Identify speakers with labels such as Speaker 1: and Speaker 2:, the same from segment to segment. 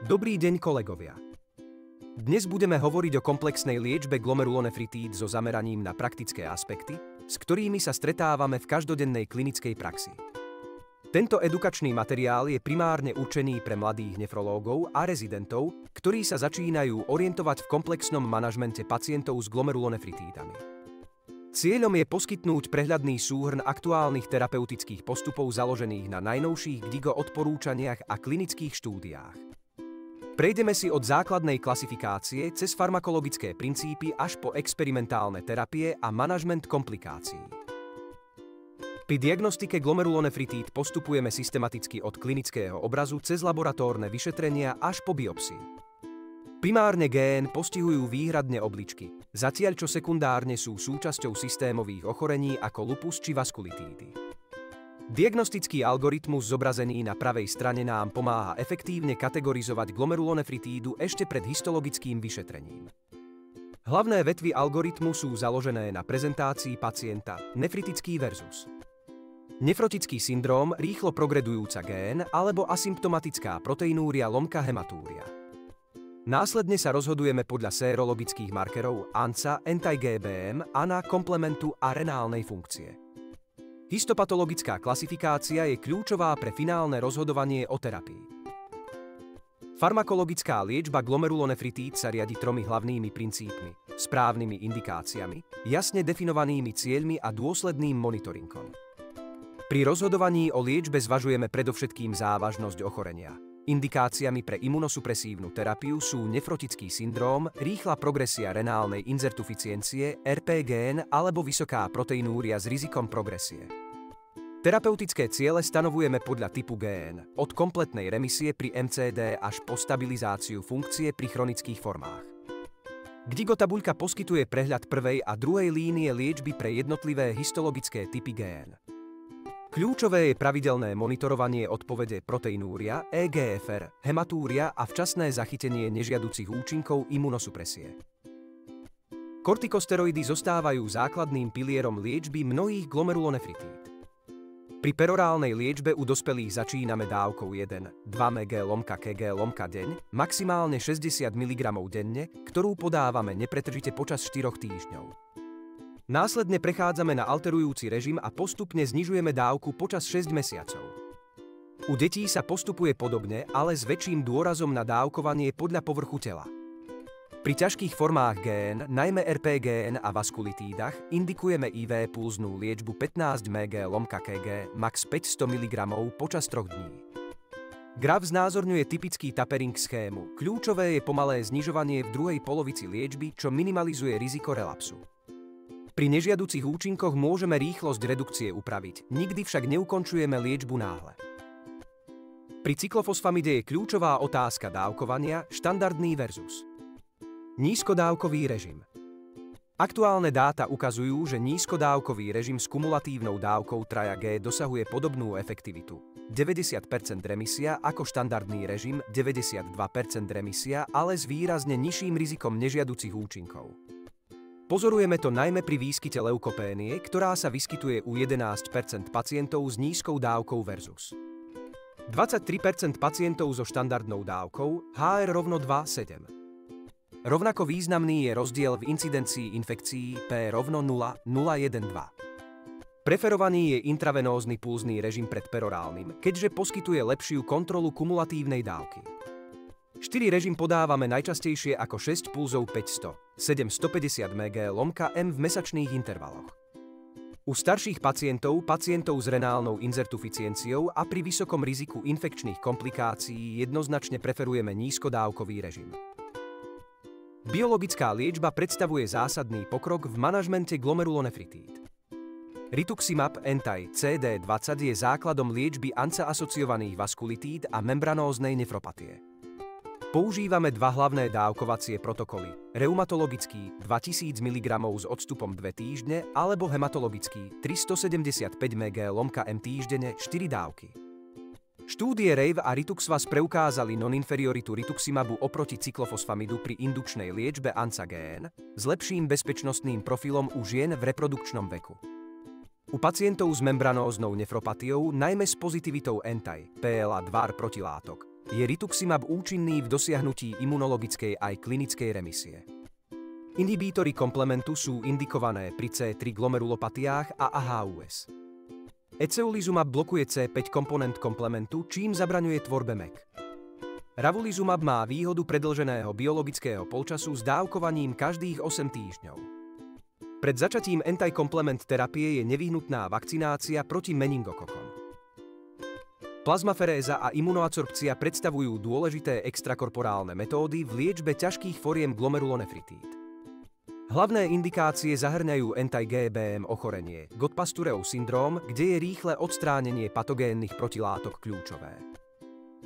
Speaker 1: Dobrý deň, kolegovia. Dnes budeme hovoriť o komplexnej liečbe glomerulonefritíd so zameraním na praktické aspekty, s ktorými sa stretávame v každodennej klinickej praxi. Tento edukačný materiál je primárne určený pre mladých nefrológov a rezidentov, ktorí sa začínajú orientovať v komplexnom manažmente pacientov s glomerulonefritídami. Cieľom je poskytnúť prehľadný súhrn aktuálnych terapeutických postupov založených na najnovších GDIGO odporúčaniach a klinických štúdiách. Prejdeme si od základnej klasifikácie cez farmakologické princípy až po experimentálne terapie a manažment komplikácií. Pri diagnostike glomerulonefritíd postupujeme systematicky od klinického obrazu cez laboratórne vyšetrenia až po biopsiu. Primárne GN postihujú výhradne obličky, zatiaľ čo sekundárne sú súčasťou systémových ochorení ako lupus či vaskulitídy. Diagnostický algoritmus zobrazený na pravej strane nám pomáha efektívne kategorizovať glomerulonefritídu ešte pred histologickým vyšetrením. Hlavné vetvy algoritmu sú založené na prezentácii pacienta nefritický versus nefrotický syndróm, rýchlo progredujúca GN alebo asymptomatická proteinúria lomka hematúria. Následne sa rozhodujeme podľa sérologických markerov ANSA, anti-GBM, ANA, komplementu a renálnej funkcie. Histopatologická klasifikácia je kľúčová pre finálne rozhodovanie o terapii. Farmakologická liečba glomerulonefritíd sa riadi tromi hlavnými princípmi: správnymi indikáciami, jasne definovanými cieľmi a dôsledným monitoringom. Pri rozhodovaní o liečbe zvažujeme predovšetkým závažnosť ochorenia. Indikáciami pre imunosupresívnu terapiu sú nefrotický syndróm, rýchla progresia renálnej inzertuficiencie, RPGN alebo vysoká proteinúria s rizikom progresie. Terapeutické ciele stanovujeme podľa typu GN, od kompletnej remisie pri MCD až po stabilizáciu funkcie pri chronických formách. GDIGO tabuľka poskytuje prehľad prvej a druhej línie liečby pre jednotlivé histologické typy GN. Kľúčové je pravidelné monitorovanie odpovede proteinúria, EGFR, hematúria a včasné zachytenie nežiaducich účinkov imunosupresie. Kortikosteroidy zostávajú základným pilierom liečby mnohých glomerulonefritíd. Pri perorálnej liečbe u dospelých začíname dávkou 1-2 mg lomka kg lomka deň, maximálne 60 mg denne, ktorú podávame nepretržite počas 4 týždňov. Následne prechádzame na alterujúci režim a postupne znižujeme dávku počas 6 mesiacov. U detí sa postupuje podobne, ale s väčším dôrazom na dávkovanie podľa povrchu tela. Pri ťažkých formách GN, najmä RPGN a vaskulitídach, indikujeme IV pulznú liečbu 15 mg lomka kg max 500 mg počas 3 dní. Graf znázorňuje typický tapering schému. Kľúčové je pomalé znižovanie v druhej polovici liečby, čo minimalizuje riziko relapsu. Pri nežiaducich účinkoch môžeme rýchlosť redukcie upraviť, nikdy však neukončujeme liečbu náhle. Pri cyklofosfamide je kľúčová otázka dávkovania, štandardný versus nízkodávkový režim. Aktuálne dáta ukazujú, že nízkodávkový režim s kumulatívnou dávkou traja G dosahuje podobnú efektivitu. 90% remisia ako štandardný režim, 92% remisia, ale s výrazne nižším rizikom nežiaducich účinkov. Pozorujeme to najmä pri výskyte leukopénie, ktorá sa vyskytuje u 11% pacientov s nízkou dávkou versus 23% pacientov so štandardnou dávkou, HR rovno 2,7. Rovnako významný je rozdiel v incidencii infekcií P rovno 0,012. Preferovaný je intravenózny pulzný režim pred perorálnym, keďže poskytuje lepšiu kontrolu kumulatívnej dávky. 4 režim podávame najčastejšie ako 6 pulzov 500, 750 mg lomka M v mesačných intervaloch. U starších pacientov s renálnou inzertuficienciou a pri vysokom riziku infekčných komplikácií jednoznačne preferujeme nízkodávkový režim. Biologická liečba predstavuje zásadný pokrok v manažmente glomerulonefritíd. Rituximab anti-CD20 je základom liečby ANSA-asociovaných vaskulitíd a membranóznej nefropatie. Používame dva hlavné dávkovacie protokoly, reumatologický 2000 mg s odstupom 2 týždne alebo hematologický 375 mg lomka M týždenne 4 dávky. Štúdie RAVE a Rituxvas preukázali non-inferioritu rituximabu oproti cyklofosfamidu pri indukčnej liečbe ANSA-GN s lepším bezpečnostným profilom u žien v reprodukčnom veku. U pacientov s membranóznou nefropatiou, najmä s pozitivitou anti-PLA2 protilátok, je rituximab účinný v dosiahnutí imunologickej aj klinickej remisie. Inhibítory komplementu sú indikované pri C3 glomerulopatiách a AHUS. Eceulizumab blokuje C5 komponent komplementu, čím zabraňuje tvorbe MEK. Ravulizumab má výhodu predĺženého biologického polčasu s dávkovaním každých 8 týždňov. Pred začatím antikomplement terapie je nevyhnutná vakcinácia proti meningokokom. Plazmaferéza a imunoadsorpcia predstavujú dôležité extrakorporálne metódy v liečbe ťažkých foriem glomerulonefritíd. Hlavné indikácie zahŕňajú anti-GBM ochorenie, Gottpastureov syndróm, kde je rýchle odstránenie patogénnych protilátok kľúčové.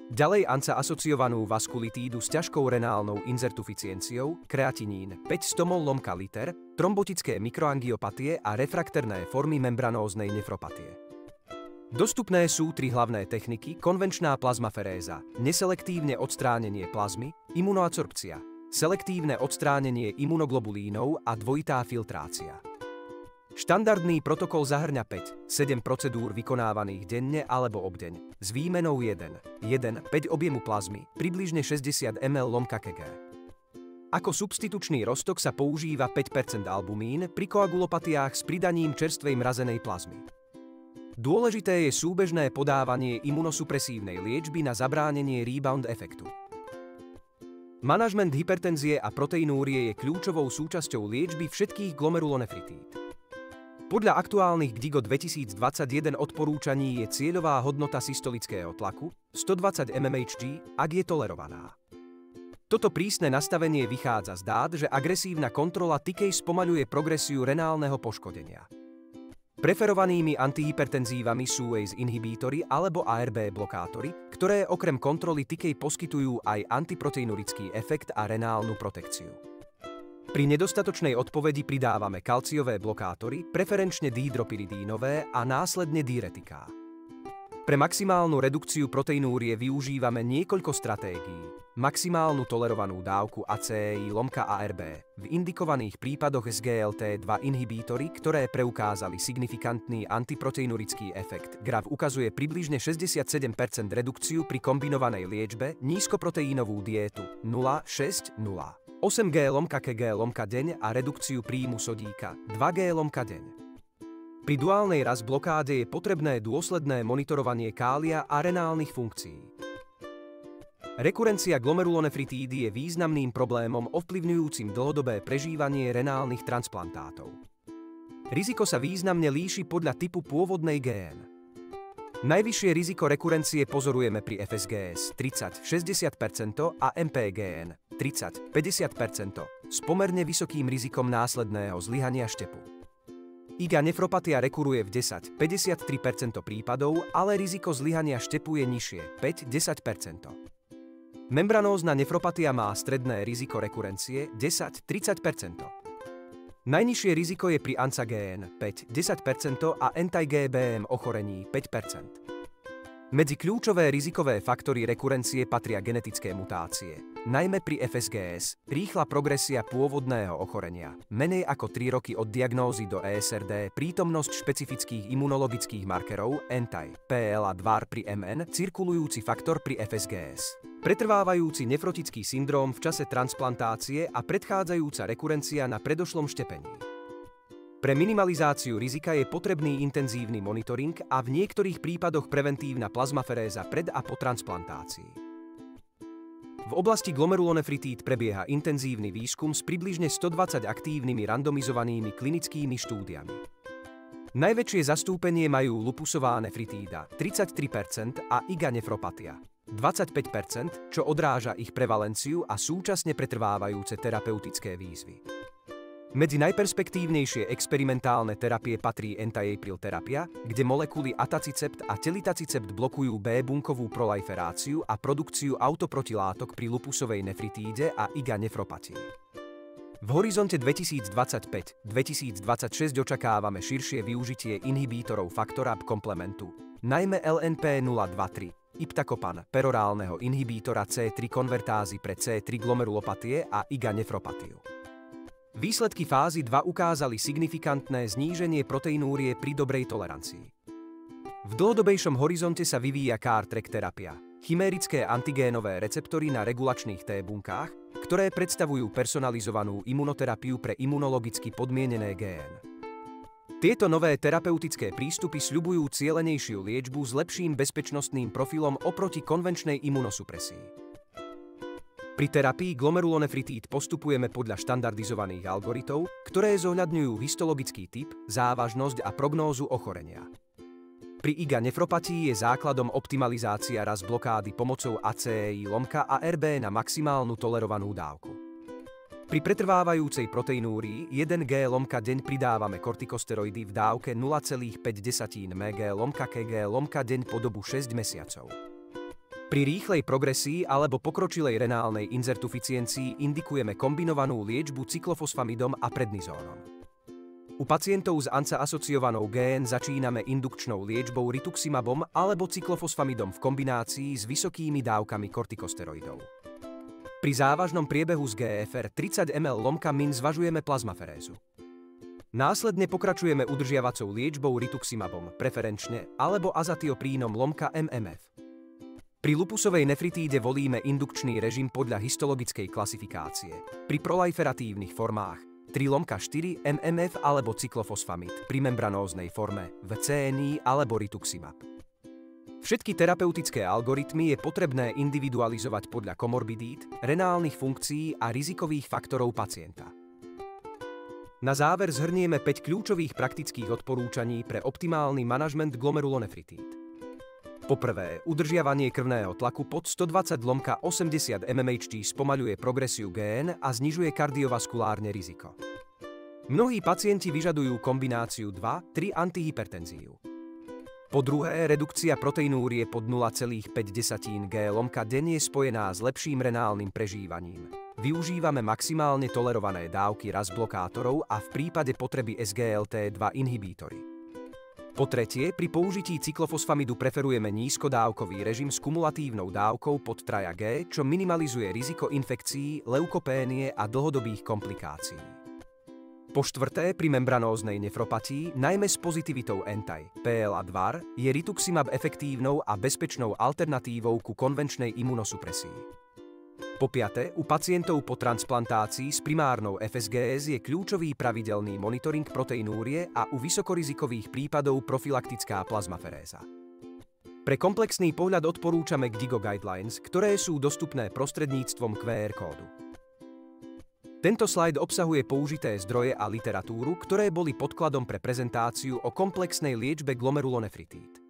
Speaker 1: Ďalej ANCA-asociovanú vaskulitídu s ťažkou renálnou inzertuficienciou, kreatinín, 5 stomol-lomka-liter, trombotické mikroangiopatie a refrakterné formy membranóznej nefropatie. Dostupné sú 3 hlavné techniky: konvenčná plazmaferéza, neselektívne odstránenie plazmy, imunoadsorpcia, selektívne odstránenie imunoglobulínov a dvojitá filtrácia. Štandardný protokol zahŕňa 5-7 procedúr vykonávaných denne alebo obdeň, s výmenou 1-5 objemu plazmy, približne 60 ml lomka kg. Ako substitučný roztok sa používa 5% albumín pri koagulopatiách s pridaním čerstvej mrazenej plazmy. Dôležité je súbežné podávanie imunosupresívnej liečby na zabránenie rebound efektu. Manažment hypertenzie a proteinúrie je kľúčovou súčasťou liečby všetkých glomerulonefritíd. Podľa aktuálnych GDIGO 2021 odporúčaní je cieľová hodnota systolického tlaku 120 mmHg, ak je tolerovaná. Toto prísne nastavenie vychádza z dát, že agresívna kontrola TKI spomaľuje progresiu renálneho poškodenia. Preferovanými antihypertenzívami sú ACE inhibítory alebo ARB blokátory, ktoré okrem kontroly TKI poskytujú aj antiproteinurický efekt a renálnu protekciu. Pri nedostatočnej odpovedi pridávame kalciové blokátory, preferenčne dihydropyridínové a následne diuretiká. Pre maximálnu redukciu proteinúrie využívame niekoľko stratégií. Maximálnu tolerovanú dávku ACEI lomka ARB v indikovaných prípadoch SGLT2 inhibítory, ktoré preukázali signifikantný antiproteinurický efekt. Graf ukazuje približne 67% redukciu pri kombinovanej liečbe, nízkoproteínovú diétu 0,6-0. 8G lomka kg lomka deň a redukciu príjmu sodíka 2G lomka deň. Pri duálnej raz blokáde je potrebné dôsledné monitorovanie kália a renálnych funkcií. Rekurencia glomerulonefritídy je významným problémom ovplyvňujúcim dlhodobé prežívanie renálnych transplantátov. Riziko sa významne líši podľa typu pôvodnej GN. Najvyššie riziko rekurencie pozorujeme pri FSGS 30-60% a MPGN 30-50% s pomerne vysokým rizikom následného zlyhania štepu. IgA nefropatia rekuruje v 10-53% prípadov, ale riziko zlyhania štepu je nižšie 5-10%. Membranózna nefropatia má stredné riziko rekurencie 10-30%. Najnižšie riziko je pri ANCA-GN 5-10% a anti-GBM ochorení 5%. Medzi kľúčové rizikové faktory rekurencie patria genetické mutácie, najmä pri FSGS, rýchla progresia pôvodného ochorenia, menej ako 3 roky od diagnózy do ESRD, prítomnosť špecifických imunologických markerov, anti-PLA2 pri MN, cirkulujúci faktor pri FSGS, pretrvávajúci nefrotický syndróm v čase transplantácie a predchádzajúca rekurencia na predošlom štepení. Pre minimalizáciu rizika je potrebný intenzívny monitoring a v niektorých prípadoch preventívna plazmaferéza pred a po transplantácii. V oblasti glomerulonefritíd prebieha intenzívny výskum s približne 120 aktívnymi randomizovanými klinickými štúdiami. Najväčšie zastúpenie majú lupusová nefritída 33% a IgA nefropatia 25%, čo odráža ich prevalenciu a súčasne pretrvávajúce terapeutické výzvy. Medzi najperspektívnejšie experimentálne terapie patrí anti-APRIL terapia, kde molekuly atacicept a telitacicept blokujú B-bunkovú proliferáciu a produkciu autoprotilátok pri lupusovej nefritíde a IgA nefropatii. V horizonte 2025-2026 očakávame širšie využitie inhibítorov faktora komplementu, najmä LNP023, iptakopan, perorálneho inhibítora C3 konvertázy pre C3 glomerulopatie a IgA nefropatiu. Výsledky fázy 2 ukázali signifikantné zníženie proteinúrie pri dobrej tolerancii. V dlhodobejšom horizonte sa vyvíja CAR-Trec terapia, chimérické antigénové receptory na regulačných T-bunkách, ktoré predstavujú personalizovanú imunoterapiu pre imunologicky podmienené GN. Tieto nové terapeutické prístupy sľubujú cielenejšiu liečbu s lepším bezpečnostným profilom oproti konvenčnej imunosupresii. Pri terapii glomerulonefritíd postupujeme podľa štandardizovaných algoritov, ktoré zohľadňujú histologický typ, závažnosť a prognózu ochorenia. Pri IgA nefropatii je základom optimalizácia raz blokády pomocou ACEI lomka a RB na maximálnu tolerovanú dávku. Pri pretrvávajúcej proteinúrii 1G lomka deň pridávame kortikosteroidy v dávke 0,5 mg lomka kg lomka deň po dobu 6 mesiacov. Pri rýchlej progresii alebo pokročilej renálnej inzertuficiencii indikujeme kombinovanú liečbu cyklofosfamidom a prednizónom. U pacientov s ANCA-asociovanou GN začíname indukčnou liečbou rituximabom alebo cyklofosfamidom v kombinácii s vysokými dávkami kortikosteroidov. Pri závažnom priebehu z GFR 30 ml lomka min zvažujeme plazmaferézu. Následne pokračujeme udržiavacou liečbou rituximabom, preferenčne, alebo azatioprínom lomka MMF. Pri lupusovej nefritíde volíme indukčný režim podľa histologickej klasifikácie. Pri proliferatívnych formách 3 lomka 4 MMF alebo cyklofosfamid, pri membranóznej forme v CNI alebo rituximab. Všetky terapeutické algoritmy je potrebné individualizovať podľa komorbidít, renálnych funkcií a rizikových faktorov pacienta. Na záver zhrnieme 5 kľúčových praktických odporúčaní pre optimálny manažment glomerulonefritíd. Poprvé, udržiavanie krvného tlaku pod 120 lomka 80 mmHg spomaľuje progresiu GN a znižuje kardiovaskulárne riziko. Mnohí pacienti vyžadujú kombináciu 2-3 antihypertenzíu. Po druhé, redukcia proteinúrie pod 0,5 G lomka denne je spojená s lepším renálnym prežívaním. Využívame maximálne tolerované dávky RAS blokátorov a v prípade potreby SGLT2 inhibítory. Po tretie, pri použití cyklofosfamidu preferujeme nízkodávkový režim s kumulatívnou dávkou pod 3G, čo minimalizuje riziko infekcií, leukopénie a dlhodobých komplikácií. Po štvrté, pri membranóznej nefropatii, najmä s pozitivitou anti-PLA2, je rituximab efektívnou a bezpečnou alternatívou ku konvenčnej imunosupresii. Po piate, u pacientov po transplantácii s primárnou FSGS je kľúčový pravidelný monitoring proteinúrie a u vysokorizikových prípadov profilaktická plazmaferéza. Pre komplexný pohľad odporúčame GDIGO Guidelines, ktoré sú dostupné prostredníctvom QR kódu. Tento slajd obsahuje použité zdroje a literatúru, ktoré boli podkladom pre prezentáciu o komplexnej liečbe glomerulonefritíd.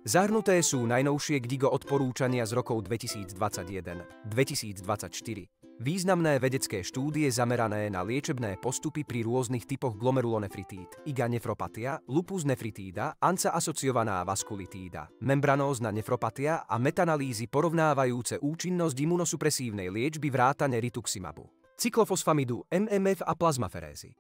Speaker 1: Zahrnuté sú najnovšie GDIGO odporúčania z rokov 2021-2024, významné vedecké štúdie zamerané na liečebné postupy pri rôznych typoch glomerulonefritíd, IgA nefropatia, lupus nefritída, ANCA-asociovaná vaskulitída, membranózna nefropatia a metanalýzy porovnávajúce účinnosť imunosupresívnej liečby vrátane rituximabu, cyklofosfamidu, MMF a plazmaferézy.